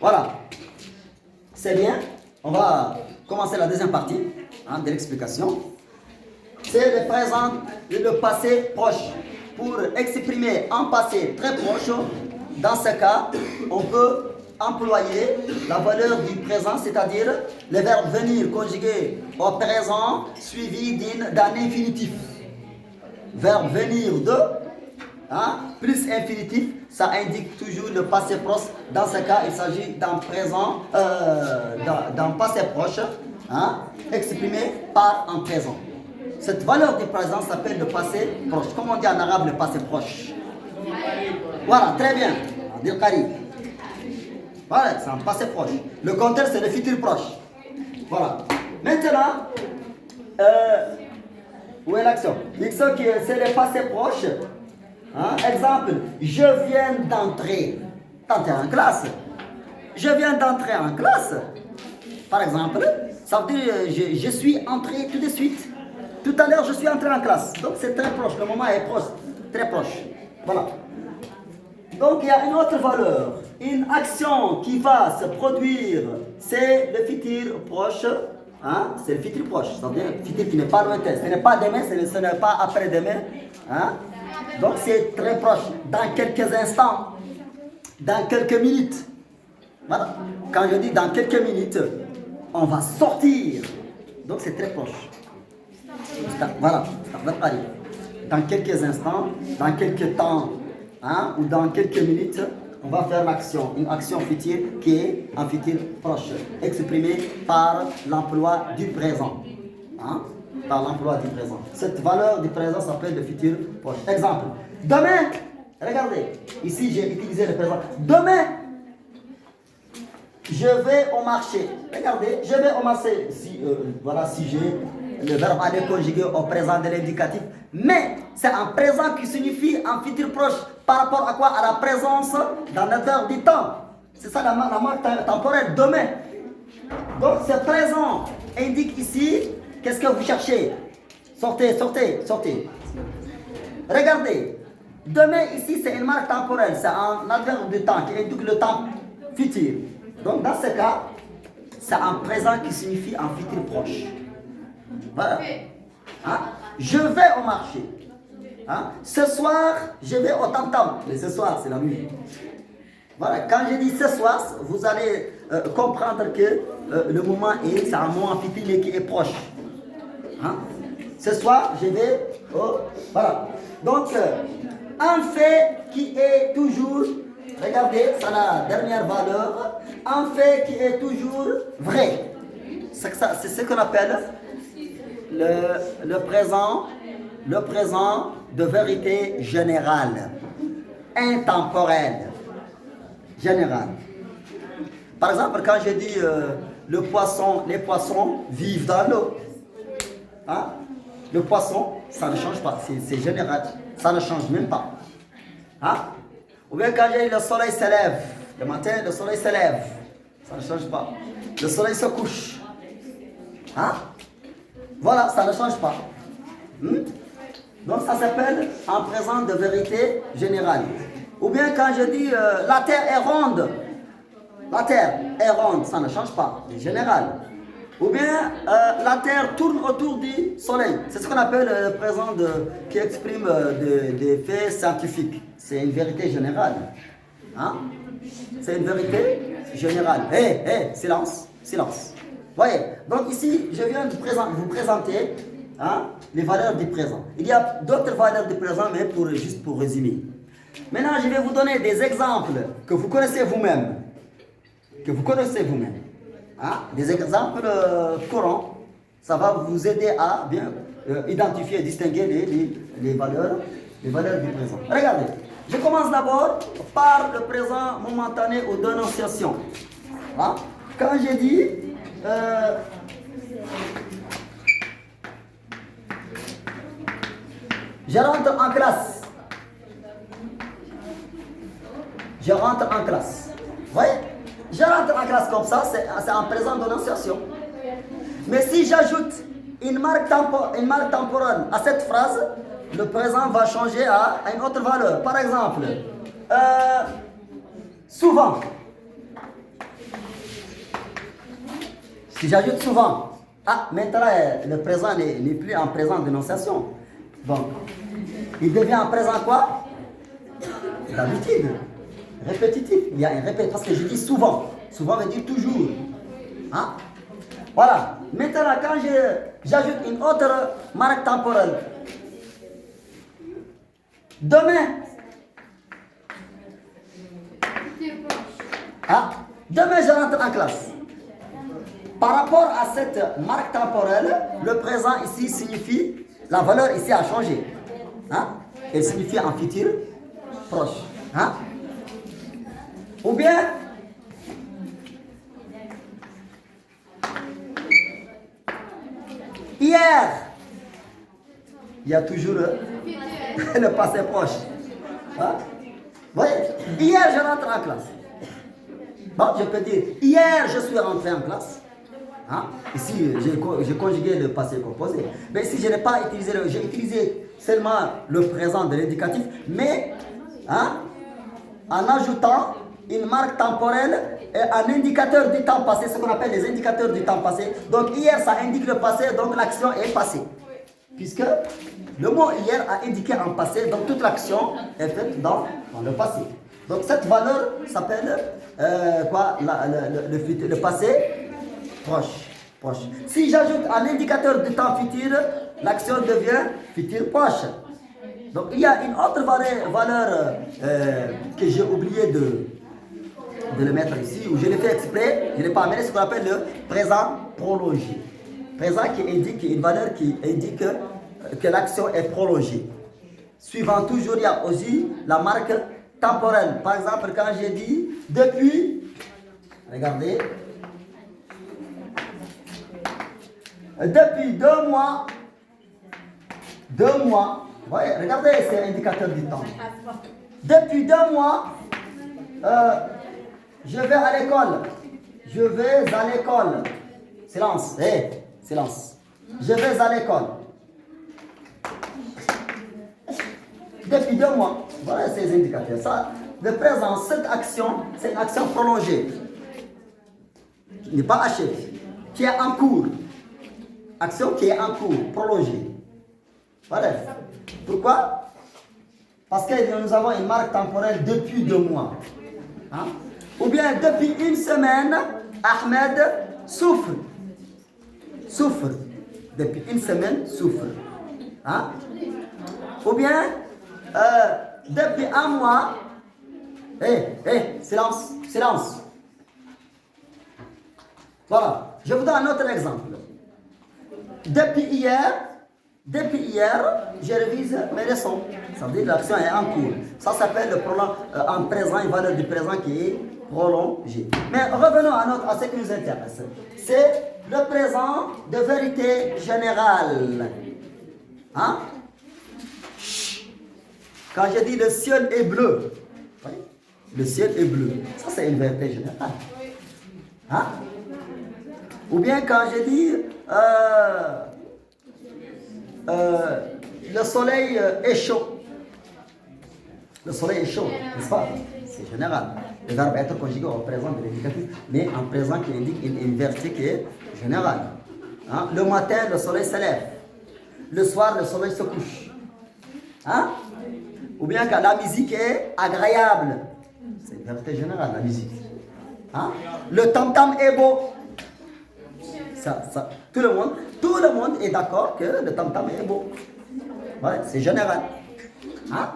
Voilà. C'est bien. On va commencer la deuxième partie de l'explication. C'est le présent et le passé proche. Pour exprimer un passé très proche, dans ce cas, on peut employer la valeur du présent, c'est-à-dire le verbe venir conjugué au présent suivi d'un infinitif. Verbe venir de plus infinitif, ça indique toujours le passé proche. Dans ce cas, il s'agit d'un présent, d'un passé proche, exprimé par un présent. Cette valeur du présent s'appelle le passé proche. Comment on dit en arabe le passé proche? Voilà, très bien. Dire qarib. Voilà, c'est un passé proche. Le contraire, c'est le futur proche. Voilà. Maintenant, où est l'action? L'action, c'est le passé proche. Exemple, je viens d'entrer en classe. Je viens d'entrer en classe. Par exemple, ça veut dire je suis entré tout de suite. Tout à l'heure, je suis entré en classe. Donc, c'est très proche. Le moment est proche. Très proche. Voilà. Donc, il y a une autre valeur. Une action qui va se produire, c'est le futur proche. C'est le futur proche. C'est-à-dire le futur qui n'est pas lointain. Ce n'est pas demain, ce n'est pas après-demain. Donc, c'est très proche. Dans quelques instants. Dans quelques minutes. Voilà. Quand je dis dans quelques minutes, on va sortir. Donc, c'est très proche. Voilà, dans quelques instants, dans quelques temps, ou dans quelques minutes, on va faire une action future qui est un futur proche, exprimée par l'emploi du présent. Par l'emploi du présent. Cette valeur du présent s'appelle le futur proche. Exemple, demain, regardez, ici j'ai utilisé le présent. Demain, je vais au marché. Regardez, je vais au marché. Voilà, si j'ai le verbe aller conjugué au présent de l'indicatif. Mais c'est un présent qui signifie un futur proche. Par rapport à quoi? À la présence dans le verbe du temps. C'est ça la marque temporelle, demain. Donc ce présent indique ici, qu'est-ce que vous cherchez? Sortez, sortez, sortez. Regardez, demain ici c'est une marque temporelle. C'est un adverbe du temps qui indique le temps futur. Donc dans ce cas, c'est un présent qui signifie un futur proche. Voilà. Je vais au marché. Ce soir, je vais au tam-tam. Mais ce soir, c'est la nuit. Voilà. Quand je dis ce soir, vous allez comprendre que le moment c'est un moment futur mais qui est proche. Ce soir, je vais au... Voilà. Donc, un fait qui est toujours... Regardez, ça a la dernière valeur. Un fait qui est toujours vrai. C'est ce qu'on appelle le présent de vérité générale, intemporelle, générale. Par exemple, quand je dis les poissons vivent dans l'eau. Le poisson, ça ne change pas, c'est général, ça ne change même pas. Ou bien quand je dis le soleil se lève, le matin le soleil se lève, ça ne change pas. Le soleil se couche. Voilà, ça ne change pas. Donc ça s'appelle un présent de vérité générale. Ou bien quand je dis la terre est ronde. La terre est ronde, ça ne change pas, c'est général. Ou bien la terre tourne autour du soleil. C'est ce qu'on appelle le présent qui exprime des faits scientifiques. C'est une vérité générale. C'est une vérité générale. Silence, silence. Voyez, donc ici, je viens de vous présenter les valeurs du présent. Il y a d'autres valeurs du présent, mais juste pour résumer. Maintenant, je vais vous donner des exemples que vous connaissez vous-même. Des exemples courants. Ça va vous aider à bien identifier et distinguer les valeurs du présent. Regardez, je commence d'abord par le présent momentané ou d'énonciation. Quand j'ai dit... je rentre en classe. Je rentre en classe. Vous voyez? Je rentre en classe comme ça, c'est un présent d'énonciation. Mais si j'ajoute une marque temporelle à cette phrase, le présent va changer à une autre valeur. Par exemple, souvent. Si j'ajoute souvent, ah, maintenant le présent n'est plus en présent d'énonciation. Donc, il devient en présent quoi? D'habitude. Répétitif. Il y a un répète parce que je dis souvent. Souvent veut dire toujours. Hein? Voilà. Maintenant, quand j'ajoute une autre marque temporelle, demain. Ah, demain, je rentre en classe. Par rapport à cette marque temporelle, le présent ici signifie, la valeur ici a changé. Hein? Elle signifie en futur proche. Hein? Ou bien, hier, il y a toujours le passé proche. Hein? Oui, hier, je rentre en classe. Bon, je peux dire, hier, je suis rentré en classe. Hein? Ici, j'ai conjugué le passé composé. Mais ici, je n'ai pas utilisé, j'ai utilisé seulement le présent de l'indicatif, mais hein, en ajoutant une marque temporelle et un indicateur du temps passé, ce qu'on appelle les indicateurs du temps passé. Donc, hier, ça indique le passé, donc l'action est passée. Puisque le mot hier a indiqué en passé, donc toute l'action est faite dans le passé. Donc, cette valeur s'appelle quoi? Le passé proche. Si j'ajoute un indicateur du temps futur, l'action devient futur proche. Donc il y a une autre valeur que j'ai oublié de le mettre ici, où je l'ai fait exprès, je ne l'ai pas amené, ce qu'on appelle le présent prolongé. Présent qui indique une valeur qui indique que l'action est prolongée. Suivant toujours, il y a aussi la marque temporelle. Par exemple, quand j'ai dit depuis, regardez, depuis 2 mois, voyez, regardez, c'est l'indicateur du temps. Depuis 2 mois, je vais à l'école. Silence, silence. Je vais à l'école. Depuis 2 mois, voilà ces indicateurs. Ça, le présent, cette action, c'est une action prolongée, qui n'est pas achevée, qui est en cours. Action qui est en cours, prolongée. Voilà. Pourquoi? Parce que nous avons une marque temporelle depuis 2 mois. Hein? Ou bien depuis 1 semaine, Ahmed souffre. Depuis 1 semaine, souffre. Hein? Ou bien depuis 1 mois. Silence. Voilà. Je vous donne un autre exemple. Depuis hier, je révise mes leçons. Ça veut dire que l'action est en cours. Ça s'appelle en présent, une valeur du présent qui est prolongée. Mais revenons à ce qui nous intéresse. C'est le présent de vérité générale. Hein? Quand je dis le ciel est bleu, le ciel est bleu, ça c'est une vérité générale. Hein? Ou bien quand je dis le soleil est chaud. Le soleil est chaud, n'est-ce pas? C'est général. Le verbe être conjugué au présent de l'indicatif, mais en présent qui indique une vérité qui est générale. Hein? Le matin, le soleil se lève. Le soir, le soleil se couche. Hein? Ou bien quand la musique est agréable. C'est une vérité générale, la musique. Hein? Le tam-tam est beau. Tout le monde est d'accord que le tam-tam est beau. Voilà, c'est général. Hein?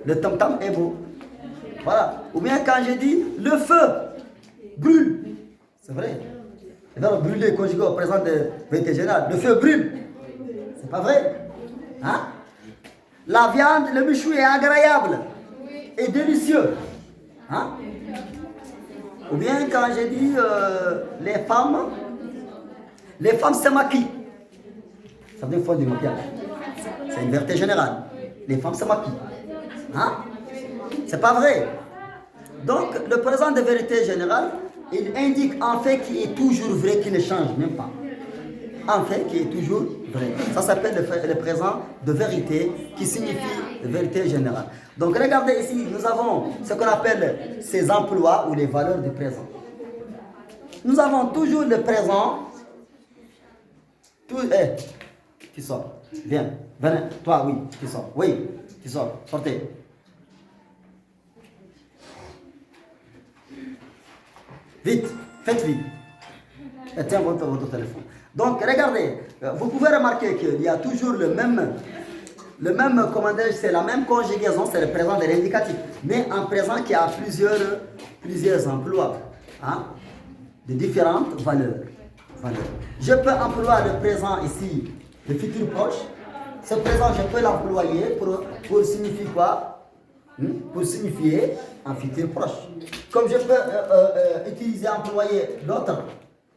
Le tam-tam est beau. Voilà. Ou bien quand je dis le feu brûle. C'est vrai. Le verbe brûler conjugué au présent de vérité générale. Le feu brûle. C'est pas vrai. Hein? La viande, le michou est agréable et délicieux. Hein? Ou bien quand je dis les femmes se maquillent. Ça veut dire font du maquillage. C'est une vérité générale. Les femmes se maquillent. Hein? C'est pas vrai. Donc, le présent de vérité générale, il indique un fait qui est toujours vrai, qui ne change même pas. Un fait qui est toujours vrai. Ça s'appelle le présent de vérité, qui signifie vérité générale. Donc, regardez ici, nous avons ce qu'on appelle ces emplois ou les valeurs du présent. nous avons toujours le présent. Tu sors. Viens. Venez. Toi, oui, tu sors. Oui, tu sors. Sortez. Vite. Faites vite. Et tiens votre téléphone. Donc, regardez. Vous pouvez remarquer qu'il y a toujours le même commandage, c'est la même conjugaison, c'est le présent de l'indicatif. Mais en présent qui a plusieurs emplois. Hein, de différentes valeurs. Je peux employer le présent ici, le futur proche. Ce présent, je peux l'employer pour signifier quoi? Pour signifier un futur proche. Comme je peux employer l'autre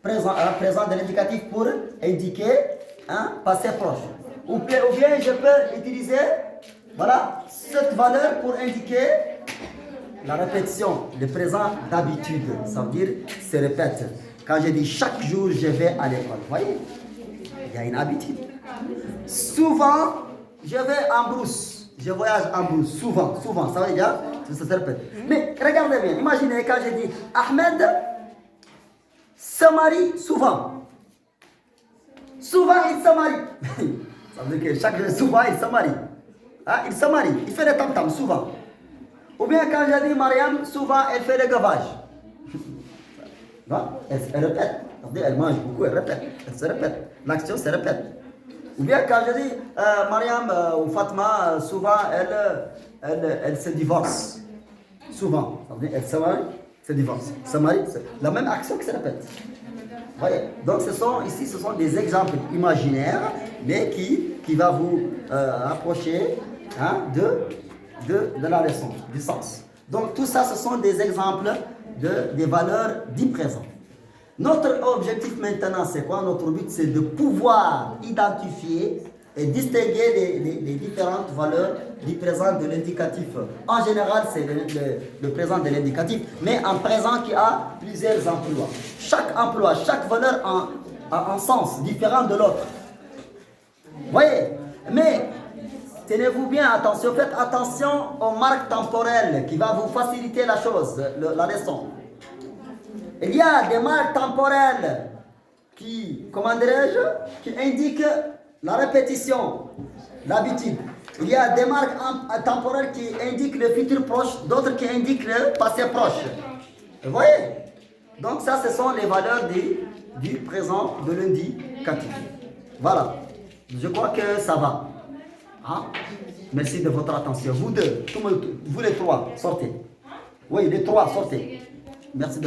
présent de l'indicatif pour indiquer un passé proche. Ou bien je peux utiliser cette valeur pour indiquer la répétition, le présent d'habitude. Ça veut dire, se répète. Quand je dis chaque jour, je vais à l'école. Vous voyez? Il y a une habitude. Souvent, je vais en brousse. Je voyage en brousse. Souvent. Ça veut dire, ça se répète. Mais regardez bien. Imaginez quand je dis Ahmed se marie souvent. Souvent, il se marie. Ça veut dire que chaque jour, souvent, il se marie. Hein? Il se marie. Il fait le tam-tam, souvent. Ou bien quand je dis Mariam, souvent, elle fait le gavage. Elle répète. Elle mange beaucoup, elle répète. Elle se répète. L'action se répète. Ou bien quand je dis Mariam ou Fatma, souvent, elle se divorce. Souvent. Ça veut dire, elle se marie, se divorce. Se marie, la même action qui se répète. Voyez. Donc ce sont des exemples imaginaires, mais qui va vous approcher de la leçon, du sens. Donc tout ça, ce sont des exemples des valeurs du présent. Notre objectif maintenant, c'est quoi? Notre but, c'est de pouvoir identifier et distinguer les différentes valeurs du présent de l'indicatif. En général, c'est le présent de l'indicatif, mais en présent qui a plusieurs emplois. Chaque emploi, chaque valeur a un sens différent de l'autre. Voyez? Mais tenez-vous bien, attention, faites attention aux marques temporelles qui vont vous faciliter la chose, la leçon. Il y a des marques temporelles qui indiquent la répétition, l'habitude. Il y a des marques temporelles qui indiquent le futur proche, d'autres qui indiquent le passé proche. Vous voyez? Donc ça, ce sont les valeurs du présent de l'indicatif. Voilà. Je crois que ça va. Hein? Merci de votre attention. Vous deux, vous les trois, sortez. Oui, les trois, sortez. Merci de votre